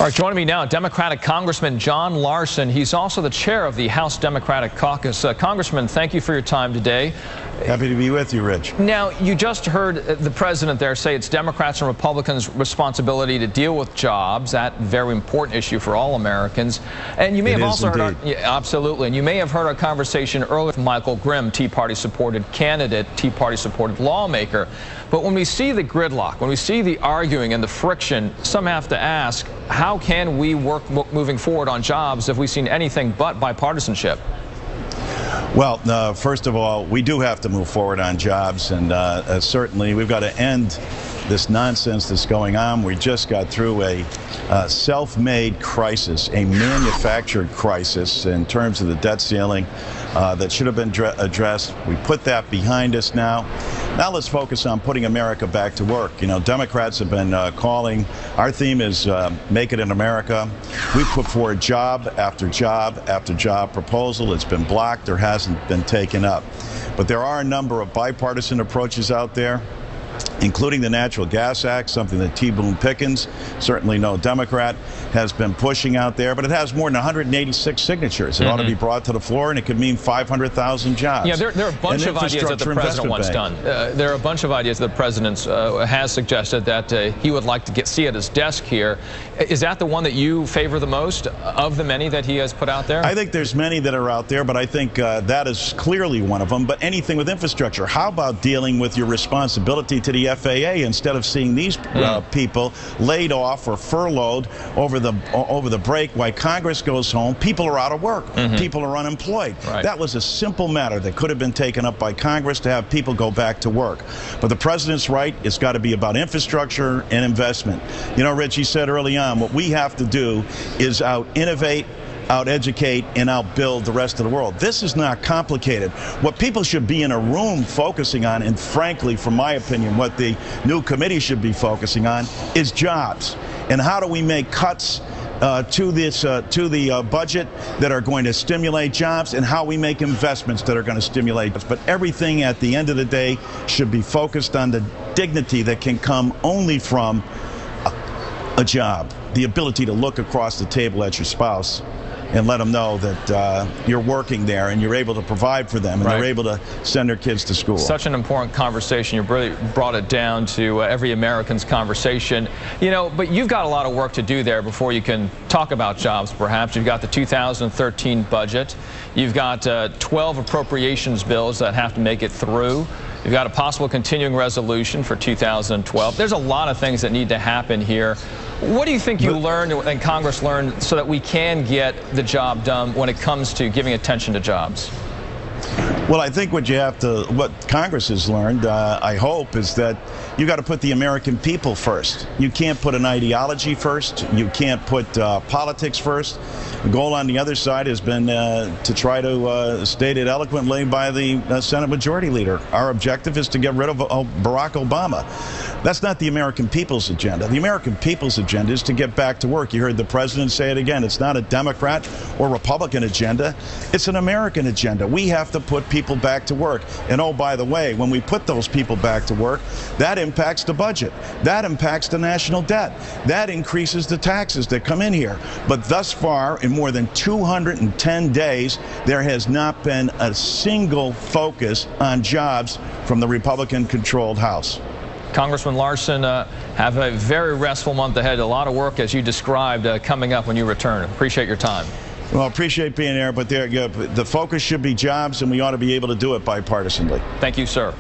All right, joining me now, Democratic Congressman John Larson. He's also the chair of the House Democratic Caucus. Congressman, thank you for your time today. Happy to be with you, Rich. Now, you just heard the president there say it's Democrats and Republicans' responsibility to deal with jobs, that very important issue for all Americans. And you may have also heard absolutely. And you may have heard our conversation earlier with Michael Grimm, Tea Party-supported candidate, Tea Party-supported lawmaker. But when we see the gridlock, when we see the arguing and the friction, some have to ask, how can we work moving forward on jobs if we've seen anything but bipartisanship? Well, first of all, we do have to move forward on jobs, and certainly we've got to end this nonsense that's going on. We just got through a self-made crisis, a manufactured crisis in terms of the debt ceiling that should have been addressed. We put that behind us now. Now let's focus on putting America back to work. You know, Democrats have been calling. Our theme is Make It in America. We put forward job after job after job proposal. It's been blocked or hasn't been taken up. But there are a number of bipartisan approaches out there, including the Natural Gas Act, something that T. Boone Pickens, certainly no Democrat, has been pushing out there. But it has more than 186 signatures. It ought to be brought to the floor, and it could mean 500,000 jobs. Yeah, there are a bunch of ideas that the president wants done. There are a bunch of ideas that the president has suggested that he would like to see at his desk here. Is that the one that you favor the most of the many that he has put out there? I think there's many that are out there, but I think that is clearly one of them. But anything with infrastructure, how about dealing with your responsibility to the FAA instead of seeing these people laid off or furloughed over the break while Congress goes home? People are out of work. People are unemployed. That was a simple matter that could have been taken up by Congress to have people go back to work. But the president's right. It's got to be about infrastructure and investment. You know, Rich, he said early on, what we have to do is out-innovate, out-educate, and out-build the rest of the world. This is not complicated. What people should be in a room focusing on, and frankly, from my opinion, what the new committee should be focusing on, is jobs. And how do we make cuts to the budget that are going to stimulate jobs, and how we make investments that are going to stimulate jobs. But everything at the end of the day should be focused on the dignity that can come only from a job, the ability to look across the table at your spouse and let them know that you're working there and you're able to provide for them and they're able to send their kids to school. Such an important conversation. You really brought it down to every American's conversation. You know, but you've got a lot of work to do there before you can talk about jobs, perhaps. You've got the 2013 budget. You've got 12 appropriations bills that have to make it through. You've got a possible continuing resolution for 2012. There's a lot of things that need to happen here. What do you think you learned and Congress learned so that we can get the job done when it comes to giving attention to jobs? Well, I think what Congress has learned, I hope, is that you got to put the American people first. You can't put an ideology first. You can't put politics first. The goal on the other side has been to try to state it eloquently by the Senate Majority Leader. Our objective is to get rid of Barack Obama. That's not the American people's agenda. The American people's agenda is to get back to work. You heard the president say it again. It's not a Democrat or Republican agenda. It's an American agenda. We have to put people back to work. And oh, by the way, when we put those people back to work, that impacts the budget. That impacts the national debt. That increases the taxes that come in here. But thus far, in more than 210 days, there has not been a single focus on jobs from the Republican-controlled House. Congressman Larson, have a very restful month ahead. A lot of work, as you described, coming up when you return. Appreciate your time. Well, appreciate being there, but the focus should be jobs, and we ought to be able to do it bipartisanly. Thank you, sir.